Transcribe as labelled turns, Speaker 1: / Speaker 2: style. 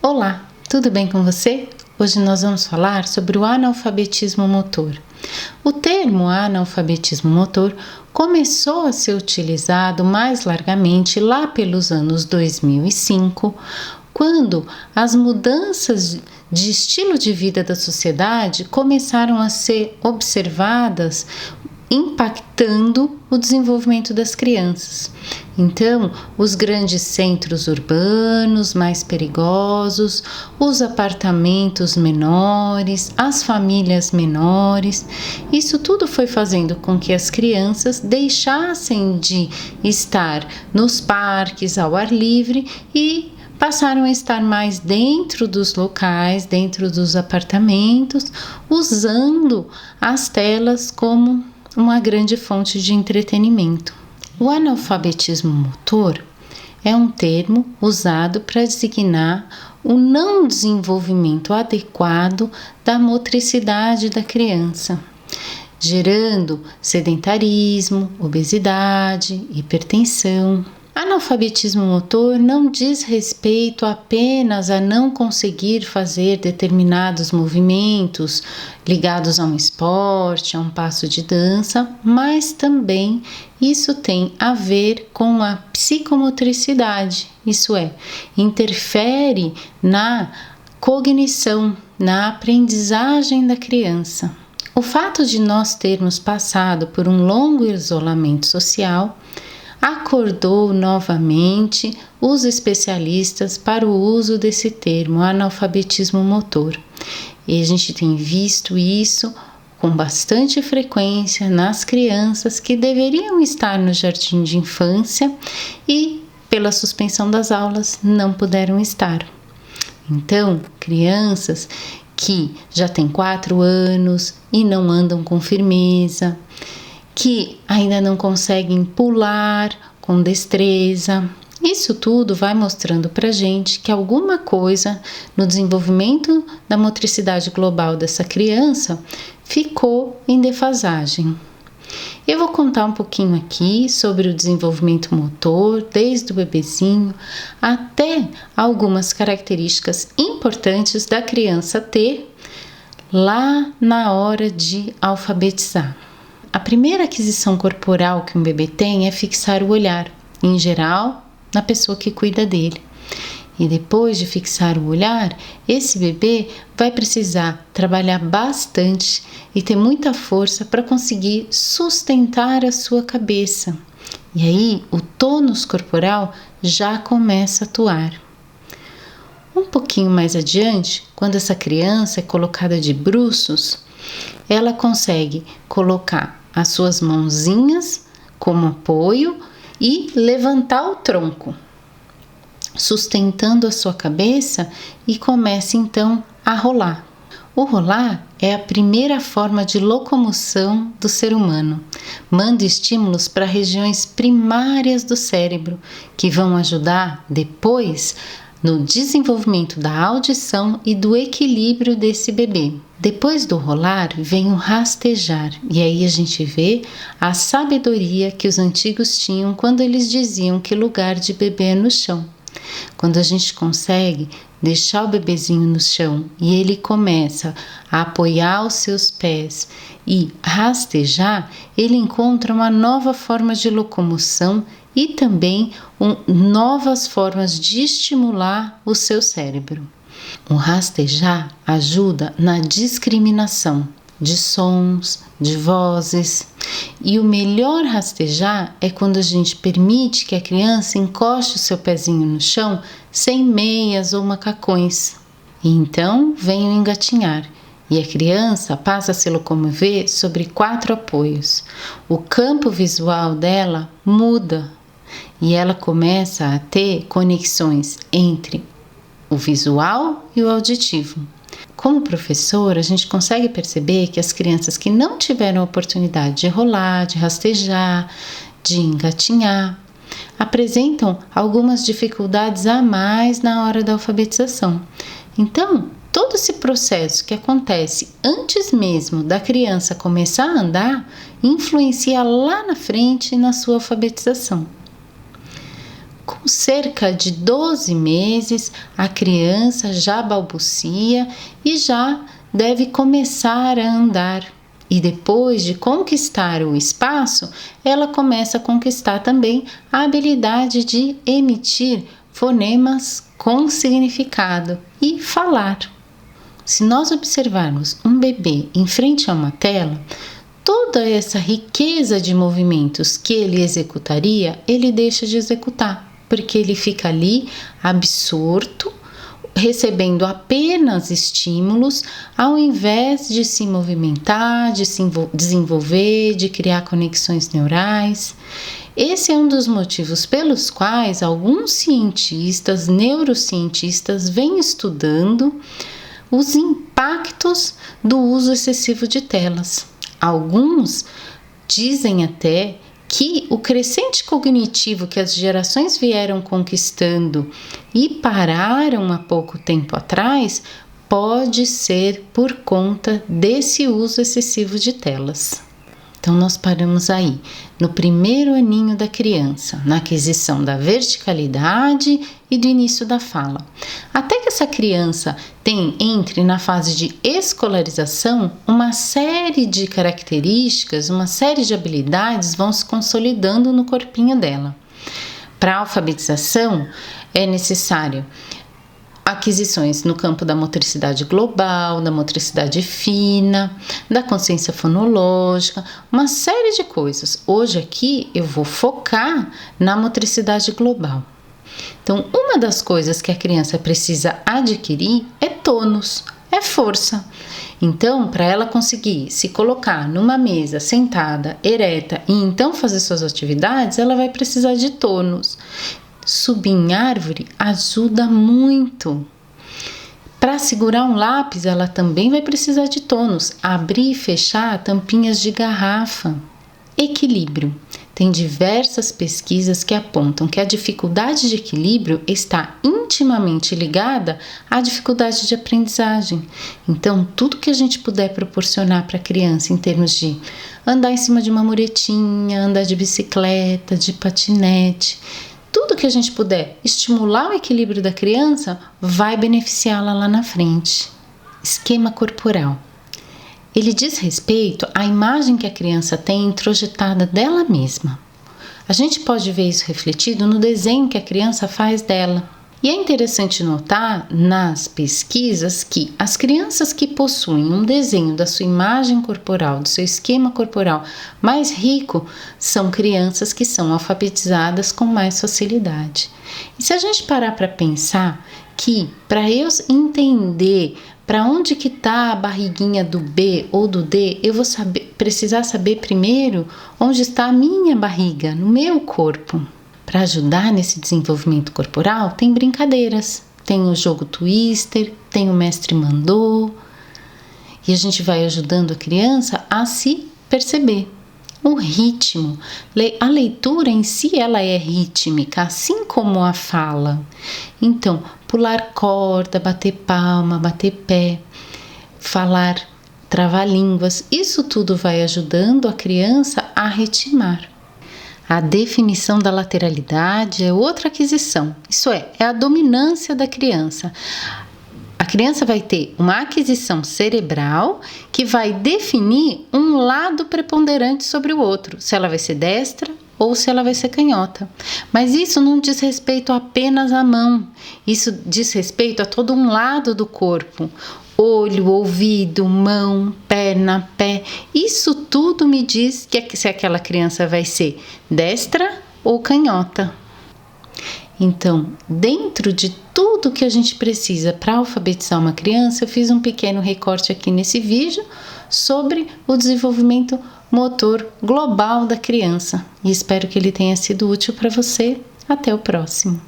Speaker 1: Olá, tudo bem com você? Hoje nós vamos falar sobre o analfabetismo motor. O termo analfabetismo motor começou a ser utilizado mais largamente lá pelos anos 2005, quando as mudanças de estilo de vida da sociedade começaram a ser observadas, impactando o desenvolvimento das crianças. Então, os grandes centros urbanos mais perigosos, os apartamentos menores, as famílias menores, isso tudo foi fazendo com que as crianças deixassem de estar nos parques ao ar livre e passaram a estar mais dentro dos locais, dentro dos apartamentos, usando as telas como uma grande fonte de entretenimento. O analfabetismo motor é um termo usado para designar o não desenvolvimento adequado da motricidade da criança, gerando sedentarismo, obesidade, hipertensão. Analfabetismo motor não diz respeito apenas a não conseguir fazer determinados movimentos ligados a um esporte, a um passo de dança, mas também isso tem a ver com a psicomotricidade, isso é, interfere na cognição, na aprendizagem da criança. O fato de nós termos passado por um longo isolamento social acordou novamente os especialistas para o uso desse termo, analfabetismo motor. E a gente tem visto isso com bastante frequência nas crianças que deveriam estar no jardim de infância e, pela suspensão das aulas, não puderam estar. Então, crianças que já têm 4 anos e não andam com firmeza, que ainda não conseguem pular com destreza. Isso tudo vai mostrando para a gente que alguma coisa no desenvolvimento da motricidade global dessa criança ficou em defasagem. Eu vou contar um pouquinho aqui sobre o desenvolvimento motor, desde o bebezinho até algumas características importantes da criança ter lá na hora de alfabetizar. A primeira aquisição corporal que um bebê tem é fixar o olhar, em geral, na pessoa que cuida dele. E depois de fixar o olhar, esse bebê vai precisar trabalhar bastante e ter muita força para conseguir sustentar a sua cabeça. E aí, o tônus corporal já começa a atuar. Um pouquinho mais adiante, quando essa criança é colocada de bruços, ela consegue colocar as suas mãozinhas como apoio e levantar o tronco, sustentando a sua cabeça, e começa então a rolar. O rolar é a primeira forma de locomoção do ser humano. Manda estímulos para regiões primárias do cérebro, que vão ajudar depois no desenvolvimento da audição e do equilíbrio desse bebê. Depois do rolar vem o rastejar, e aí a gente vê a sabedoria que os antigos tinham quando eles diziam que lugar de bebê é no chão. Quando a gente consegue deixar o bebezinho no chão e ele começa a apoiar os seus pés e rastejar, ele encontra uma nova forma de locomoção e também novas formas de estimular o seu cérebro. O rastejar ajuda na discriminação de sons, de vozes. E o melhor rastejar é quando a gente permite que a criança encoste o seu pezinho no chão sem meias ou macacões. E então vem o engatinhar. E a criança passa a se locomover sobre 4 apoios. O campo visual dela muda e ela começa a ter conexões entre o visual e o auditivo. Como professor, a gente consegue perceber que as crianças que não tiveram a oportunidade de rolar, de rastejar, de engatinhar, apresentam algumas dificuldades a mais na hora da alfabetização. Então, todo esse processo que acontece antes mesmo da criança começar a andar influencia lá na frente na sua alfabetização. Com cerca de 12 meses, a criança já balbucia e já deve começar a andar. E depois de conquistar o espaço, ela começa a conquistar também a habilidade de emitir fonemas com significado e falar. Se nós observarmos um bebê em frente a uma tela, toda essa riqueza de movimentos que ele executaria, ele deixa de executar, porque ele fica ali absorto, recebendo apenas estímulos, ao invés de se movimentar, de se desenvolver, de criar conexões neurais. Esse é um dos motivos pelos quais alguns cientistas, neurocientistas, vêm estudando os impactos do uso excessivo de telas. Alguns dizem até que o crescente cognitivo que as gerações vieram conquistando e pararam há pouco tempo atrás pode ser por conta desse uso excessivo de telas. Então, nós paramos aí, no primeiro aninho da criança, na aquisição da verticalidade e do início da fala. Até que essa criança entre na fase de escolarização, uma série de características, uma série de habilidades vão se consolidando no corpinho dela. Para a alfabetização, é necessário aquisições no campo da motricidade global, da motricidade fina, da consciência fonológica, uma série de coisas. Hoje aqui eu vou focar na motricidade global. Então, uma das coisas que a criança precisa adquirir é tônus, é força. Então, para ela conseguir se colocar numa mesa sentada, ereta e então fazer suas atividades, ela vai precisar de tônus. Subir em árvore ajuda muito. Para segurar um lápis, ela também vai precisar de tônus. Abrir e fechar tampinhas de garrafa. Equilíbrio. Tem diversas pesquisas que apontam que a dificuldade de equilíbrio está intimamente ligada à dificuldade de aprendizagem. Então, tudo que a gente puder proporcionar para a criança em termos de andar em cima de uma muretinha, andar de bicicleta, de patinete, tudo que a gente puder estimular o equilíbrio da criança vai beneficiá-la lá na frente. Esquema corporal. Ele diz respeito à imagem que a criança tem introjetada dela mesma. A gente pode ver isso refletido no desenho que a criança faz dela. E é interessante notar nas pesquisas que as crianças que possuem um desenho da sua imagem corporal, do seu esquema corporal mais rico, são crianças que são alfabetizadas com mais facilidade. E se a gente parar para pensar que para eu entender para onde que está a barriguinha do B ou do D, eu vou precisar saber primeiro onde está a minha barriga, no meu corpo. Para ajudar nesse desenvolvimento corporal, tem brincadeiras, tem o jogo Twister, tem o mestre mandou, e a gente vai ajudando a criança a se perceber. O ritmo, a leitura em si ela é rítmica, assim como a fala. Então, pular corda, bater palma, bater pé, falar trava-línguas, isso tudo vai ajudando a criança a ritmar. A definição da lateralidade é outra aquisição, isso é a dominância da criança. A criança vai ter uma aquisição cerebral que vai definir um lado preponderante sobre o outro, se ela vai ser destra ou se ela vai ser canhota. Mas isso não diz respeito apenas à mão, isso diz respeito a todo um lado do corpo. Olho, ouvido, mão, perna, pé, isso tudo me diz que se aquela criança vai ser destra ou canhota. Então, dentro de tudo que a gente precisa para alfabetizar uma criança, eu fiz um pequeno recorte aqui nesse vídeo sobre o desenvolvimento motor global da criança. E espero que ele tenha sido útil para você. Até o próximo.